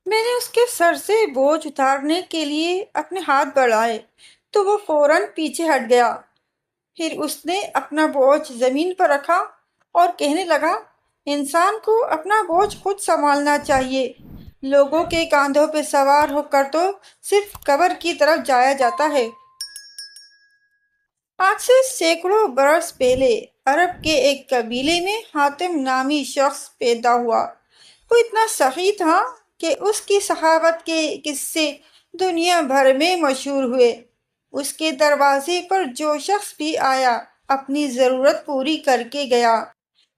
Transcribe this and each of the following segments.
میں نے اس کے سر سے بوجھ اتارنے کے لیے اپنے ہاتھ بڑھائے تو وہ فوراً پیچھے ہٹ گیا۔ پھر اس نے اپنا بوجھ زمین پر رکھا اور کہنے لگا، انسان کو اپنا بوجھ خود سنبھالنا چاہیے۔ لوگوں کے کاندھوں پہ سوار ہو کر تو صرف قبر کی طرف جایا جاتا ہے۔ آج سے سینکڑوں برس پہلے عرب کے ایک قبیلے میں حاتم نامی شخص پیدا ہوا۔ وہ اتنا سخی تھا کہ اس کی سخاوت کے قصے دنیا بھر میں مشہور ہوئے۔ اس کے دروازے پر جو شخص بھی آیا اپنی ضرورت پوری کر کے گیا۔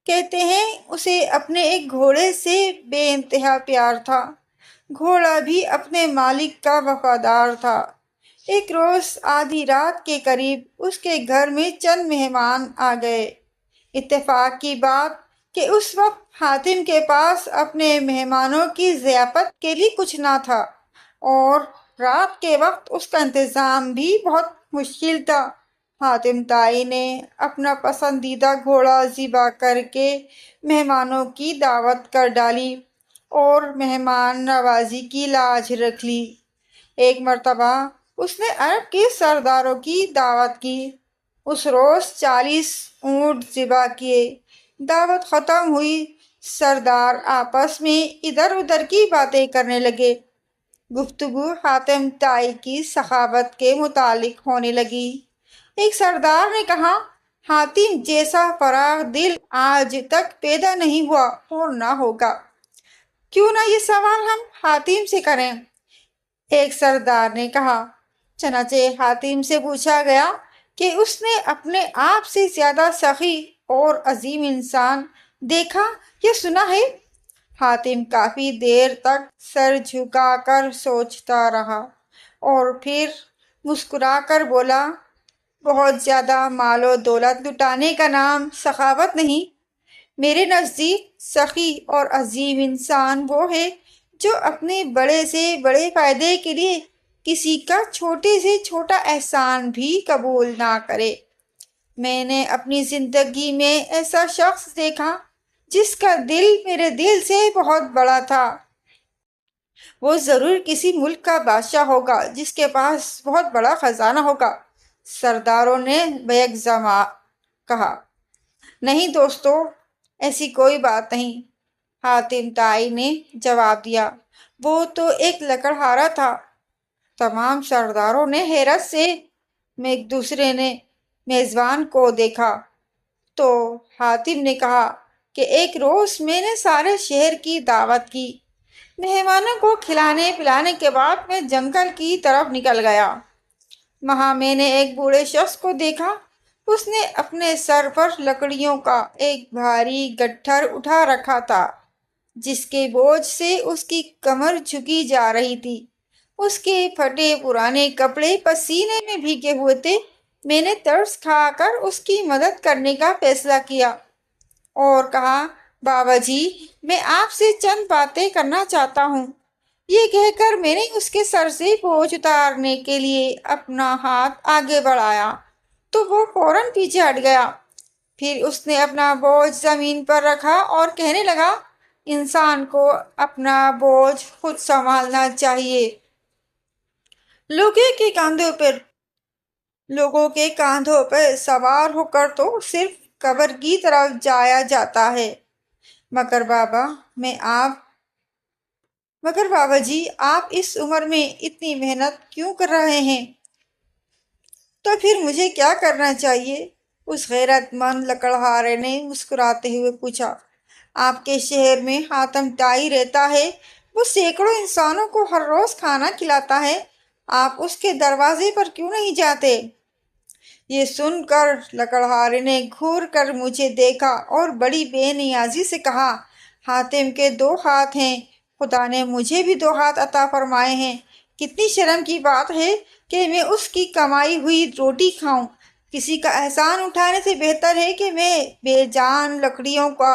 کہتے ہیں اسے اپنے ایک گھوڑے سے بے انتہا پیار تھا۔ گھوڑا بھی اپنے مالک کا وفادار تھا۔ ایک روز آدھی رات کے قریب اس کے گھر میں چند مہمان آ گئے۔ اتفاق کی بات کہ اس وقت حاتم کے پاس اپنے مہمانوں کی ضیافت کے لیے کچھ نہ تھا اور رات کے وقت اس کا انتظام بھی بہت مشکل تھا۔ حاتم طائی نے اپنا پسندیدہ گھوڑا ذبح کر کے مہمانوں کی دعوت کر ڈالی اور مہمان نوازی کی لاج رکھ لی۔ ایک مرتبہ اس نے عرب کے سرداروں کی دعوت کی۔ اس روز 40 اونٹ ذبح کیے۔ دعوت ختم ہوئی، سردار آپس میں ادھر ادھر کی باتیں کرنے لگے۔ گفتگو حاتم طائی کی سخاوت کے متعلق ہونے لگی۔ ایک سردار نے کہا، حاتم جیسا فراخ دل آج تک پیدا نہیں ہوا اور نہ ہوگا۔ کیوں نہ یہ سوال ہم حاتم سے کریں؟ ایک سردار نے کہا۔ چنانچہ حاتم سے پوچھا گیا کہ اس نے اپنے آپ سے زیادہ سخی اور عظیم انسان دیکھا یا سنا ہے؟ حاتم کافی دیر تک سر جھکا کر سوچتا رہا اور پھر مسکرا کر بولا، بہت زیادہ مال و دولت لٹانے کا نام سخاوت نہیں۔ میرے نزدیک سخی اور عظیم انسان وہ ہے جو اپنے بڑے سے بڑے فائدے کے لیے کسی کا چھوٹے سے چھوٹا احسان بھی قبول نہ کرے۔ میں نے اپنی زندگی میں ایسا شخص دیکھا جس کا دل میرے دل سے بہت بڑا تھا۔ وہ ضرور کسی ملک کا بادشاہ ہوگا جس کے پاس بہت بڑا خزانہ ہوگا۔ سرداروں نے بیک زماں کہا۔ نہیں دوستو، ایسی کوئی بات نہیں، حاتم طائی نے جواب دیا۔ وہ تو ایک لکڑہارا تھا۔ تمام سرداروں نے حیرت سے ایک دوسرے نے میزبان کو دیکھا تو حاتم نے کہا کہ ایک روز میں نے سارے شہر کی دعوت کی۔ مہمانوں کو کھلانے پلانے کے بعد میں جنگل کی طرف نکل گیا۔ وہاں میں نے ایک بوڑھے شخص کو دیکھا۔ اس نے اپنے سر پر لکڑیوں کا ایک بھاری گٹھر اٹھا رکھا تھا جس کے بوجھ سے اس کی کمر جھکی جا رہی تھی۔ اس کے پھٹے پرانے کپڑے پسینے میں بھیگے ہوئے تھے۔ میں نے ترس کھا کر اس کی مدد کرنے کا فیصلہ کیا اور کہا، بابا جی، میں آپ سے چند باتیں کرنا چاہتا ہوں۔ یہ کہہ کر میں نے اس کے سر سے بوجھ اتارنے کے لیے اپنا ہاتھ آگے بڑھایا تو وہ فوراً پیچھے ہٹ گیا۔ پھر اس نے اپنا بوجھ زمین پر رکھا اور کہنے لگا، انسان کو اپنا بوجھ خود سنبھالنا چاہیے۔ لوگوں کے کاندھوں پر سوار ہو کر تو صرف قبر کی طرف جایا جاتا ہے۔ مگر بابا جی، آپ اس عمر میں اتنی محنت کیوں کر رہے ہیں؟ تو پھر مجھے کیا کرنا چاہیے؟ اس غیرت مند لکڑہارے نے مسکراتے ہوئے پوچھا۔ آپ کے شہر میں حاتم طائی رہتا ہے۔ وہ سینکڑوں انسانوں کو ہر روز کھانا کھلاتا ہے۔ آپ اس کے دروازے پر کیوں نہیں جاتے؟ یہ سن کر لکڑہارے نے گھور کر مجھے دیکھا اور بڑی بے نیازی سے کہا، حاتم کے 2 ہاتھ ہیں، خدا نے مجھے بھی 2 ہاتھ عطا فرمائے ہیں۔ کتنی شرم کی بات ہے کہ میں اس کی کمائی ہوئی روٹی کھاؤں۔ کسی کا احسان اٹھانے سے بہتر ہے کہ میں بے جان لکڑیوں کا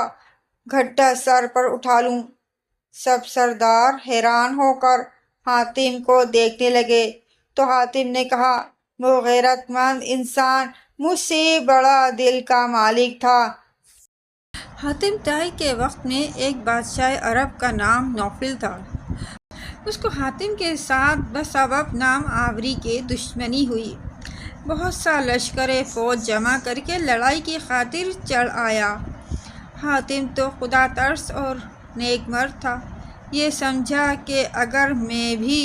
گٹھر سر پر اٹھا لوں۔ سب سردار حیران ہو کر حاتم کو دیکھنے لگے تو حاتم نے کہا، وہ غیرت مند انسان مجھ سے بڑا دل کا مالک تھا۔ حاتم طائی کے وقت میں ایک بادشاہ عرب کا نام نوفل تھا۔ اس کو حاتم کے ساتھ بسبب نام آوری کے دشمنی ہوئی۔ بہت سا لشکر فوج جمع کر کے لڑائی کی خاطر چڑھ آیا۔ حاتم تو خدا ترس اور نیک مرد تھا۔ یہ سمجھا کہ اگر میں بھی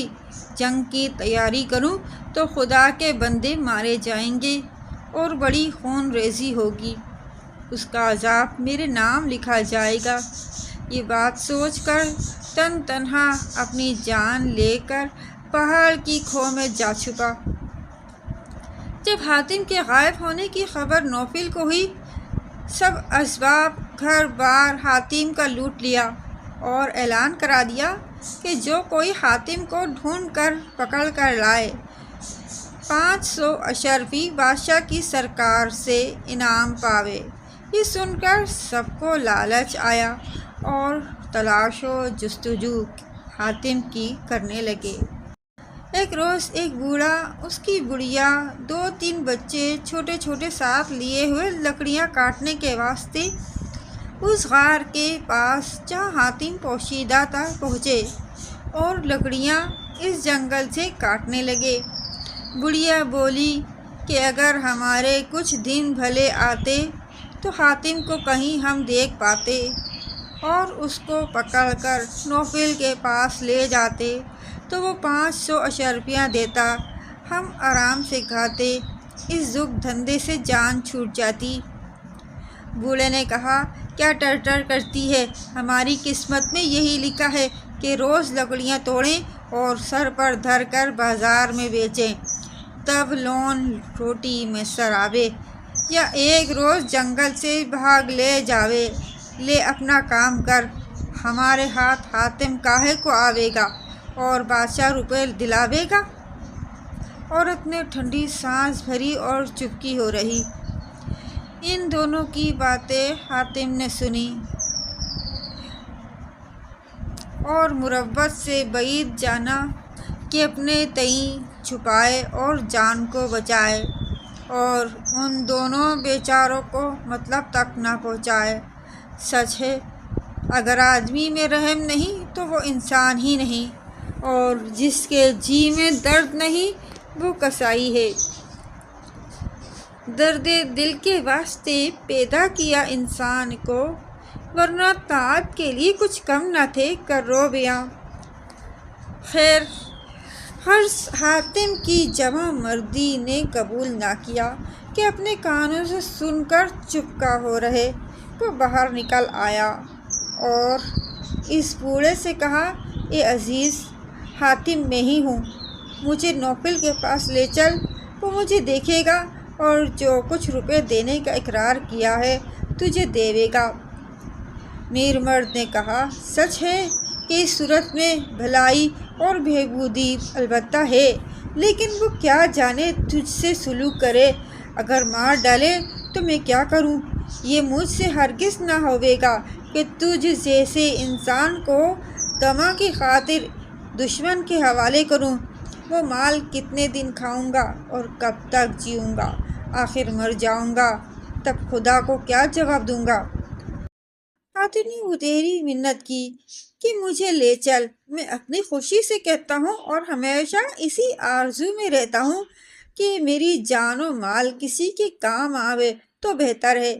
جنگ کی تیاری کروں تو خدا کے بندے مارے جائیں گے اور بڑی خون ریزی ہوگی، اس کا عذاب میرے نام لکھا جائے گا۔ یہ بات سوچ کر تنہا اپنی جان لے کر پہاڑ کی کھو میں جا چھپا۔ جب حاتم کے غائب ہونے کی خبر نوفل کو ہوئی، سب اسباب گھر بار حاتم کا لوٹ لیا اور اعلان کرا دیا کہ جو کوئی حاتم کو ڈھونڈ کر پکڑ کر لائے 500 اشرفی بادشاہ کی سرکار سے انعام پاوے۔ یہ سن کر سب کو لالچ آیا اور تلاش و جستجو حاتم کی کرنے لگے۔ ایک روز ایک بوڑھا، اس کی بڑھیا، 2-3 بچے چھوٹے چھوٹے ساتھ لیے ہوئے لکڑیاں کاٹنے کے واسطے اس غار کے پاس جہاں حاتم پوشیدہ تھا پہنچے اور لکڑیاں اس جنگل سے کاٹنے لگے۔ بڑھیا بولی کہ اگر ہمارے کچھ دن بھلے آتے تو حاتم کو کہیں ہم دیکھ پاتے اور اس کو پکڑ کر نوفل کے پاس لے جاتے تو وہ 500 اشرفیاں دیتا، ہم آرام سے کھاتے، اس زگ دھندے سے جان چھوٹ جاتی۔ بوڑھے نے کہا، کیا ٹر کرتی ہے؟ ہماری قسمت میں یہی لکھا ہے کہ روز لکڑیاں توڑیں اور سر پر دھر کر بازار میں بیچیں، تب لون روٹی میسر آوے، یا ایک روز جنگل سے بھاگ لے جاوے۔ لے اپنا کام کر، ہمارے ہاتھ حاتم کاہے کو آوے گا اور بادشاہ روپے دلاوے گا۔ عورت نے ٹھنڈی سانس بھری اور چپکی ہو رہی۔ ان دونوں کی باتیں حاتم نے سنی اور مروت سے بعید جانا کہ اپنے تئیں چھپائے اور جان کو بچائے اور ان دونوں بیچاروں کو مطلب تک نہ پہنچائے۔ سچ ہے، اگر آدمی میں رحم نہیں تو وہ انسان ہی نہیں، اور جس کے جی میں درد نہیں وہ کسائی ہے۔ درد دل کے واسطے پیدا کیا انسان کو، ورنہ طاعت کے لیے کچھ کم نہ تھے کرو بیاں۔ خیر، حاتم کی جوان مردی نے قبول نہ کیا کہ اپنے کانوں سے سن کر چپکا ہو رہے۔ وہ باہر نکل آیا اور اس بوڑھے سے کہا، اے عزیز، حاتم میں ہی ہوں، مجھے نوفل کے پاس لے چل، وہ مجھے دیکھے گا اور جو کچھ روپے دینے کا اقرار کیا ہے تجھے دے گا۔ میر مرد نے کہا، سچ ہے کہ اس صورت میں بھلائی اور بہبودی البتہ ہے، لیکن وہ کیا جانے تجھ سے سلوک کرے، اگر مار ڈالے تو میں کیا کروں؟ یہ مجھ سے ہرگز نہ ہوئے گا کہ تجھ جیسے انسان کو طمع کی خاطر دشمن کے حوالے کروں۔ وہ مال کتنے دن کھاؤں گا اور کب تک جیوں گا؟ آخر مر جاؤں گا، تب خدا کو کیا جواب دوں گا؟ حاتم نے ادھیری منت کی کہ مجھے لے چل، میں اپنی خوشی سے کہتا ہوں اور ہمیشہ اسی آرزو میں رہتا ہوں کہ میری جان و مال کسی کے کام آوے تو بہتر ہے۔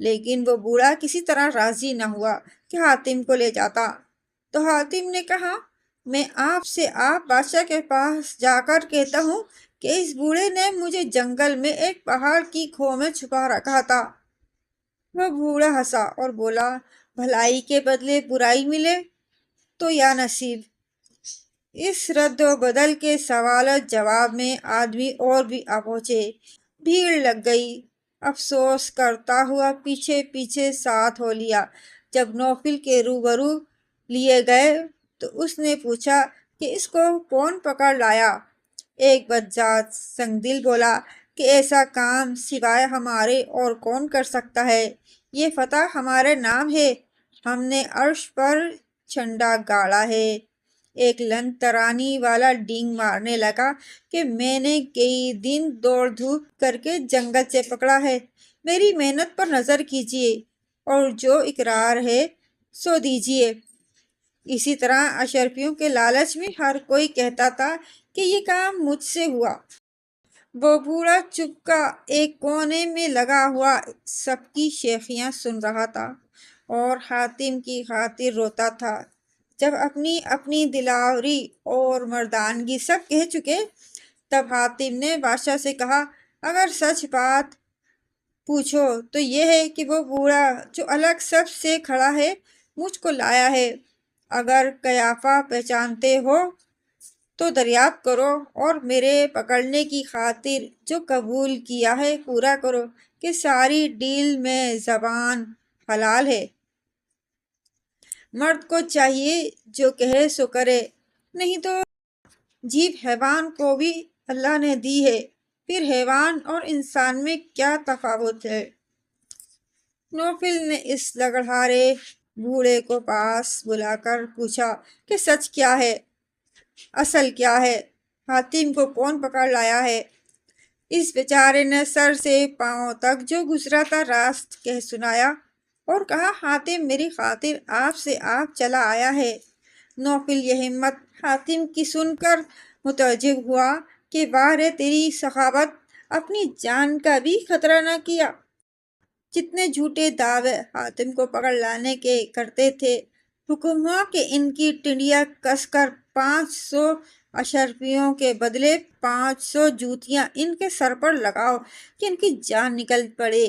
لیکن وہ بوڑھا کسی طرح راضی نہ ہوا کہ حاتم کو لے جاتا۔ تو حاتم نے کہا، میں آپ بادشاہ کے پاس جا کر کہتا ہوں کہ اس بوڑھے نے مجھے جنگل میں ایک پہاڑ کی کھو میں چھپا رکھا تھا۔ وہ بوڑھا ہنسا اور بولا، بھلائی کے بدلے برائی ملے تو یا نصیب۔ اس رد و بدل کے سوال و جواب میں آدمی اور بھی آ پہنچے، بھیڑ لگ گئی۔ افسوس کرتا ہوا پیچھے پیچھے ساتھ ہو لیا۔ جب نوفل کے روبرو لیے گئے تو اس نے پوچھا کہ اس کو کون پکڑ لایا؟ ایک بدذات سنگ دل بولا کہ ایسا کام سوائے ہمارے اور کون کر سکتا ہے؟ یہ فتح ہمارے نام ہے، ہم نے عرش پر جھنڈا گاڑا ہے۔ ایک لن ترانی والا ڈینگ مارنے لگا کہ میں نے کئی دن دوڑ دھوپ کر کے جنگل سے پکڑا ہے، میری محنت پر نظر کیجیے اور جو اقرار ہے سو دیجیے۔ اسی طرح اشرفیوں کے لالچ میں ہر کوئی کہتا تھا کہ یہ کام مجھ سے ہوا۔ وہ بوڑھا چپکا ایک کونے میں لگا ہوا سب کی شیخیاں سن رہا تھا اور حاتم کی خاطر روتا تھا۔ جب اپنی اپنی دلاوری اور مردانگی سب کہہ چکے، تب حاتم نے بادشاہ سے کہا، اگر سچ بات پوچھو تو یہ ہے کہ وہ بوڑھا جو الگ سب سے کھڑا ہے مجھ کو لایا ہے۔ اگر قیافہ پہچانتے ہو تو دریافت کرو اور میرے پکڑنے کی خاطر جو قبول کیا ہے پورا کرو کہ ساری ڈیل میں زبان حلال ہے۔ مرد کو چاہیے جو کہے سو کرے، نہیں تو جیب حیوان کو بھی اللہ نے دی ہے، پھر حیوان اور انسان میں کیا تفاوت ہے؟ نوفل نے اس لڑکھڑے بوڑھے کو پاس بلا کر پوچھا کہ سچ کیا ہے، اصل کیا ہے؟ حاتم کو کون پکڑ لایا ہے؟ اس بیچارے نے سر سے پاؤں تک جو گزرا تھا راست کہہ سنایا اور کہا، حاتم میری خاطر آپ سے آپ چلا آیا ہے۔ نوفل یہ ہمت حاتم کی سن کر متعجب ہوا کہ واہ رے تیری سخاوت، اپنی جان کا بھی خطرہ نہ کیا۔ جتنے جھوٹے دعوے حاتم کو پکڑ لانے کے کرتے تھے، حکم ہوا کہ ان کی ٹنڈیاں کس کر 500 اشرفیوں کے بدلے 500 جوتیاں ان کے سر پر لگاؤ کہ ان کی جان نکل پڑے۔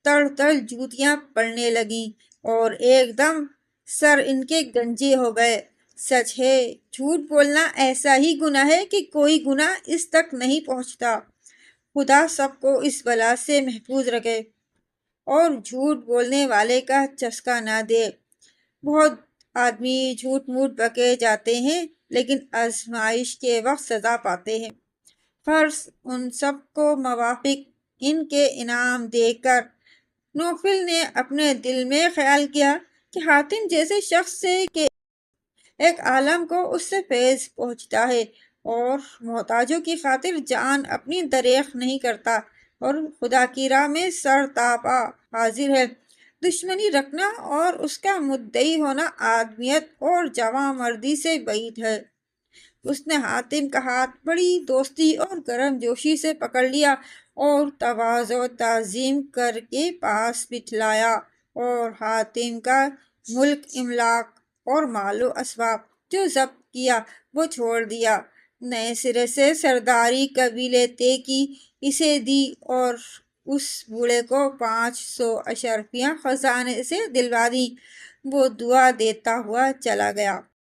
تڑ تڑ جوتیاں پڑنے لگیں اور ایک دم سر ان کے گنجے ہو گئے۔ سچ ہے، جھوٹ بولنا ایسا ہی گناہ ہے کہ کوئی گناہ اس تک نہیں پہنچتا۔ خدا سب کو اس بلا سے محفوظ رکھے اور جھوٹ بولنے والے کا چسکا نہ دے۔ بہت آدمی جھوٹ موٹ بکے جاتے ہیں لیکن آزمائش کے وقت سزا پاتے ہیں۔ فرض ان سب کو موافق ان کے انعام دے کر نوفل نے اپنے دل میں خیال کیا کہ حاتم جیسے شخص سے کہ ایک عالم کو اس سے فیض پہنچتا ہے اور محتاجوں کی خاطر جان اپنی دریغ نہیں کرتا اور خدا کی راہ میں سر تاپا حاضر ہے۔ دشمنی رکھنا اور اس کا مدعی ہونا آدمیت اور جواں مردی سے بعید ہے۔ اس نے حاتم کا ہاتھ بڑی دوستی اور گرم جوشی سے پکڑ لیا اور تواضع و تعظیم کر کے پاس بٹھلایا اور حاتم کا ملک، املاک اور مال و اسباب جو ضبط کیا وہ چھوڑ دیا، نئے سرے سے سرداری قبیلے طے کی اسے دی اور اس بوڑھے کو 500 اشرفیاں خزانے سے دلوا دیں۔ وہ دعا دیتا ہوا چلا گیا۔